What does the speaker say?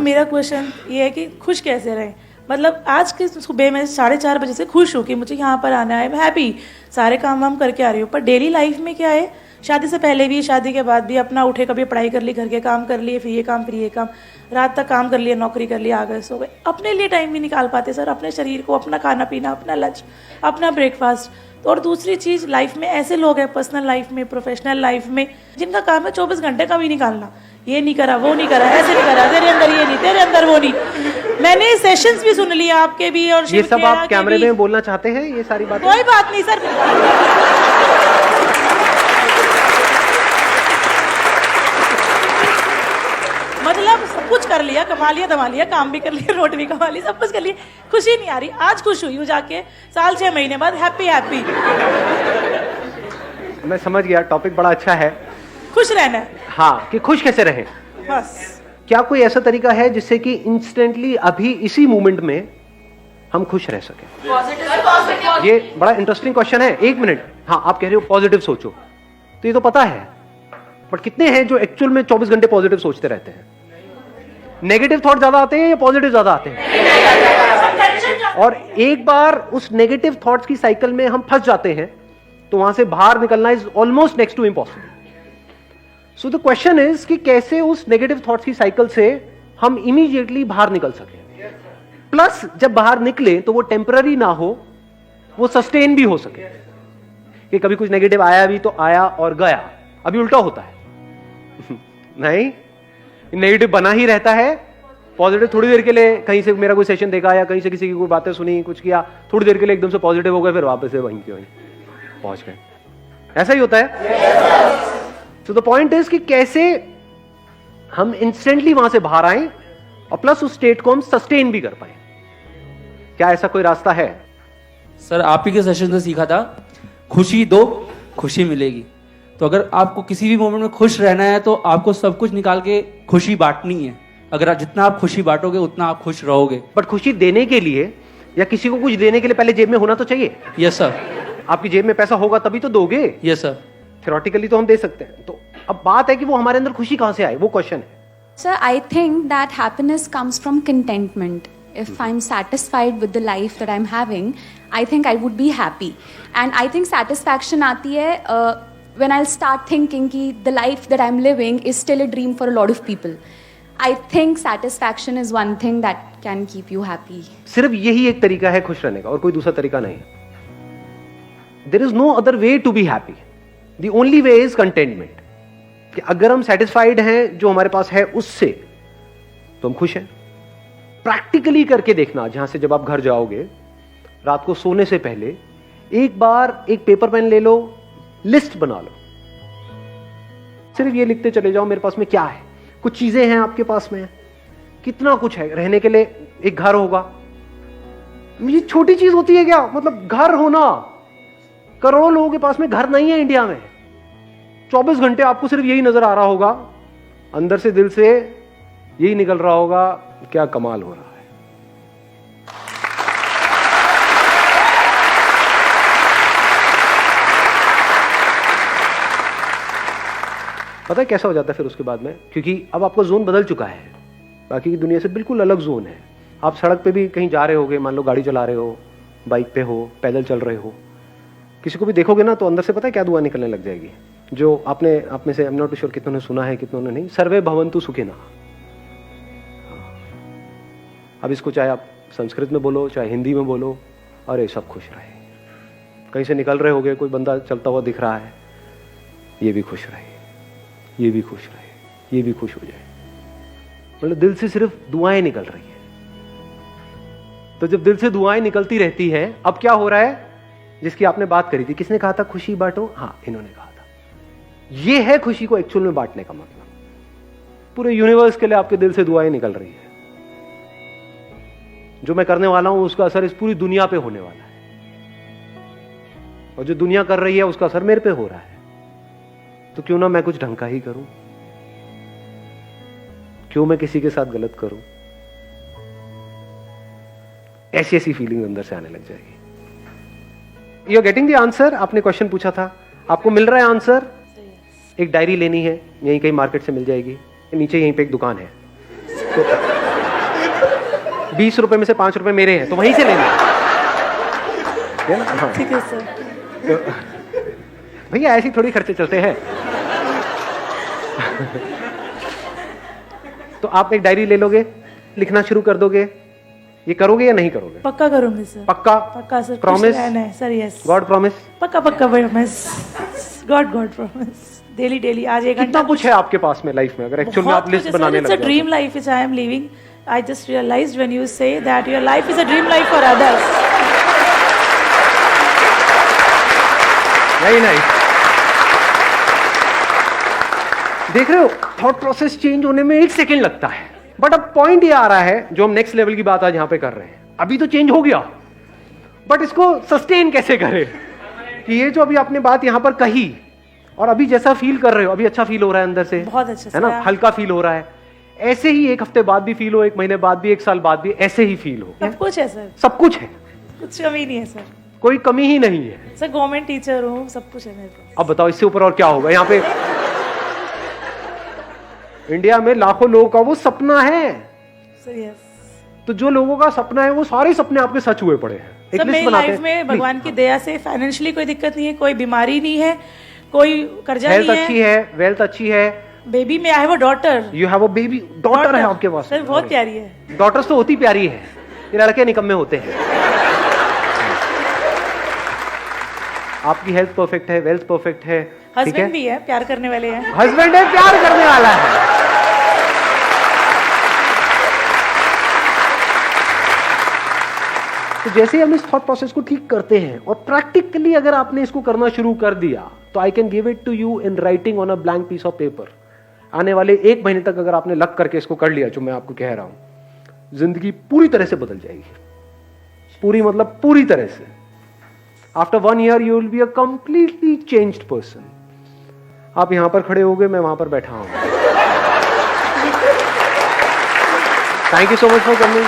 मेरा क्वेश्चन ये है कि खुश कैसे रहें। मतलब आज के सुबह मैं 4:30 बजे से खुश हूँ कि मुझे यहाँ पर आना है, मैं हैप्पी, सारे काम वाम करके आ रही हूँ। पर डेली लाइफ में क्या है, शादी से पहले भी शादी के बाद भी अपना उठे, कभी पढ़ाई कर ली, घर के काम कर लिए, फिर ये काम, रात तक काम कर लिया, नौकरी कर लिया, आ गए, सो गए। अपने लिए टाइम नहीं निकाल पाते सर, अपने शरीर को, अपना खाना पीना, अपना लंच, अपना ब्रेकफास्ट। तो और दूसरी चीज़, लाइफ में ऐसे लोग हैं, पर्सनल लाइफ में, प्रोफेशनल लाइफ में, जिनका काम है 24 घंटे का भी निकालना। ये नहीं करा, वो नहीं करा, ऐसे नहीं करा, तेरे अंदर ये नहीं, तेरे अंदर वो नहीं। मैंने सेशंस भी सुन लिए आपके भी, और ये सब आप कैमरे में बोलना चाहते हैं ये सारी बातें? कोई बात नहीं सर, मतलब सब कुछ कर लिया, कमा लिया, दमा लिया, काम भी कर लिया, रोटी भी कमा ली, सब कुछ कर लिया, खुशी नहीं आ रही। आज खुश हुई हूँ जाके, साल 6 महीने बाद हैप्पी। मैं समझ गया, टॉपिक बड़ा अच्छा है, खुश रहना है। हाँ, कि खुश कैसे रहें। बस क्या कोई ऐसा तरीका है जिससे कि इंस्टेंटली अभी इसी मोमेंट में हम खुश रह सकें? ये बड़ा इंटरेस्टिंग क्वेश्चन है। 1 मिनट, हाँ, आप कह रहे हो पॉजिटिव सोचो, तो ये तो पता है, बट कितने हैं जो एक्चुअल में 24 घंटे पॉजिटिव सोचते रहते हैं? नेगेटिव थॉट ज्यादा आते हैं या पॉजिटिव ज्यादा आते हैं? और एक बार उस नेगेटिव थॉट्स की साइकिल में हम फंस जाते हैं तो वहां से बाहर निकलना is almost next to impossible. So the question is कि कैसे उस नेगेटिव थॉट्स की साइकिल से हम इमीडिएटली बाहर निकल सके, प्लस जब बाहर निकले तो वो टेम्पररी ना हो, वो सस्टेन भी हो सके। कि कभी कुछ नेगेटिव आया भी तो आया और गया, अभी उल्टा होता है नहीं, नेगेटिव बना ही रहता है। पॉजिटिव थोड़ी देर के लिए, कहीं से मेरा कोई सेशन देखा या कहीं से किसी की कोई बातें सुनी, कुछ किया, थोड़ी देर के लिए एकदम से पॉजिटिव हो गए, फिर वापस से वहीं के वहीं पहुंच गए। ऐसा ही होता है। सो द पॉइंट इज कि कैसे हम इंस्टेंटली वहां से बाहर आए और प्लस उस स्टेट को हम सस्टेन भी कर पाए। क्या ऐसा कोई रास्ता है? सर, आप ही के सेशन से सीखा था, खुशी दो, खुशी मिलेगी। तो अगर आपको किसी भी मोमेंट में खुश रहना है तो आपको सब कुछ निकाल के खुशी बांटनी है। अगर जितना आप खुशी बांटोगे उतना आप खुश रहोगे। बट खुशी देने के लिए या किसी को कुछ देने के लिए पहले जेब में होना तो चाहिए। Yes sir. आपकी जेब में पैसा होगा तभी तो दोगे। Yes sir. थ्योरेटिकली तो हम दे सकते हैं, तो अब बात है कि वो हमारे अंदर खुशी कहां से आए, वो क्वेश्चन है। Sir, I think that happiness comes from contentment. If I'm satisfied with the life that I'm having, I think I would be happy. And I think satisfaction आती है when I'll start thinking कि the life that I'm living is still a dream for a lot of people. I think satisfaction is one thing that can keep you happy. सिर्फ यही एक तरीका है खुश रहने का और कोई दूसरा तरीका नहीं है। There is no other way to be happy. The only way is contentment. कि अगर हम सेटिस्फाइड हैं जो हमारे पास है उससे, तो हम खुश हैं। प्रैक्टिकली करके देखना, जहां से जब आप घर जाओगे रात को सोने से पहले एक बार एक पेपर पेन ले लो, लिस्ट बना लो, सिर्फ ये लिखते चले जाओ मेरे पास में क्या है। कुछ चीजें हैं आपके पास में, कितना कुछ है। रहने के लिए एक घर होगा, ये छोटी चीज होती है क्या? मतलब घर होना, करोड़ों लोगों के पास में घर नहीं है इंडिया में। 24 घंटे आपको सिर्फ यही नजर आ रहा होगा, अंदर से दिल से यही निकल रहा होगा, क्या कमाल हो रहा है। पता है कैसा हो जाता है फिर उसके बाद में? क्योंकि अब आपका जोन बदल चुका है, बाकी की दुनिया से बिल्कुल अलग जोन है। आप सड़क पे भी कहीं जा रहे होगे, मान लो गाड़ी चला रहे हो, बाइक पे हो, पैदल चल रहे हो, किसी को भी देखोगे ना तो अंदर से पता है क्या दुआ निकलने लग जाएगी, जो आपने आप में से, आई एम नॉट श्योर कितनों ने सुना है कितनों ने नहीं, सर्वे भवन्तु सुखिनः। अब इसको चाहे आप संस्कृत में बोलो चाहे हिंदी में बोलो, अरे सब खुश रहे। कहीं से निकल रहे होगे, कोई बंदा चलता हुआ दिख रहा है, ये भी खुश रहे, ये भी खुश रहे, ये भी खुश हो जाए। मतलब दिल से सिर्फ दुआएं निकल रही है। तो जब दिल से दुआएं निकलती रहती हैं, अब क्या हो रहा है? जिसकी आपने बात करी थी, किसने कहा था खुशी बांटो? हाँ, इन्होंने कहा था। ये है खुशी को एक्चुअल में बांटने का मतलब। पूरे यूनिवर्स के लिए आपके दिल से दुआएं निकल रही है। जो मैं करने वाला हूं उसका असर इस पूरी दुनिया पे होने वाला है, और जो दुनिया कर रही है उसका असर मेरे पे हो रहा है। तो क्यों ना मैं कुछ ढंग का ही करूं, क्यों मैं किसी के साथ गलत करूं? ऐसी ऐसी फीलिंग अंदर से आने लग जाएगी। You are getting the answer? आपने क्वेश्चन पूछा था, आपको मिल रहा है आंसर? एक डायरी लेनी है, यहीं कहीं मार्केट से मिल जाएगी, नीचे यहीं पे एक दुकान है, तो 20 रुपए में से 5 रुपए मेरे हैं, तो वहीं से लेना है ना? हाँ। ठीक है सर। तो भैया ऐसे थोड़ी खर्चे चलते हैं। तो आप एक डायरी ले लोगे, लिखना शुरू कर दोगे, ये करोगे या नहीं करोगे? पक्का करूंगी सर। पक्का? पक्का sir. Promise? Sir yes. God promise? पक्का पक्का promise. God promise. Daily daily आज एक कितना कुछ है आपके पास में लाइफ में, अगर एक्चुअल में आप लिस्ट बनाने लग It's a जाओ? dream life which I am living. I just realized when you say that your life is a dream life for others. नहीं नहीं, देख रहे हो थॉट प्रोसेस चेंज होने में 1 सेकेंड लगता है, बट अब पॉइंट ये आ रहा है जो हम नेक्स्ट लेवल की बात आज यहां पे कर रहे हैं। अभी तो चेंज हो गया, बट इसको सस्टेन कैसे करें कि ये जो अभी आपने बात यहां पर कही और अभी जैसा फील कर रहे हो, अभी अच्छा फील हो रहा है अंदर से, बहुत अच्छा है ना, सर। हल्का फील हो रहा है। ऐसे ही 1 हफ्ते बाद भी फील हो, 1 महीने बाद भी, 1 साल बाद भी ऐसे ही फील हो। सब कुछ है सर, सब कुछ है, कुछ कमी नहीं है सर। कोई कमी ही नहीं है सर गवर्नमेंट टीचर हूँ, सब कुछ है मेरे पास। अब बताओ इससे ऊपर और क्या होगा? यहाँ पे इंडिया में लाखों लोगों का वो सपना है, सर यस। तो जो लोगों का सपना है वो सारे सपने आपके सच हुए पड़े हैं। एक सर लिस्ट मेरी बनाते लाइफ हैं में भगवान की दया से फाइनेंशियली कोई दिक्कत नहीं है, कोई बीमारी नहीं है, कोई कर्जा हेल्थ नहीं अच्छी है। है, वेल्थ अच्छी है। बेबी में I have a daughter. You have a baby, daughter है आपके पास? सर बहुत प्यारी है। डॉटर्स तो होती प्यारी है, ये लड़के निकम्मे होते हैं। आपकी हेल्थ परफेक्ट है, वेल्थ परफेक्ट है, ठीक है? हस्बैंड भी है, प्यार करने वाले हैं। हस्बैंड है, प्यार करने वाला है। तो जैसे हम इस थॉट प्रोसेस को ठीक करते हैं और प्रैक्टिकली अगर आपने इसको करना शुरू कर दिया, तो I can give it to you in writing on a blank piece of paper. आने वाले 1 महीने तक अगर आपने लग करके इसको कर लिया, जो मैं आपको कह रहा हूं, जिंदगी पूरी तरह से बदल जाएगी। पूरी मतलब पूरी तरह से। After 1 year you will be a completely changed person. आप यहां पर खड़े हो गए, मैं वहां पर बैठा हूं। Thank you so much for coming.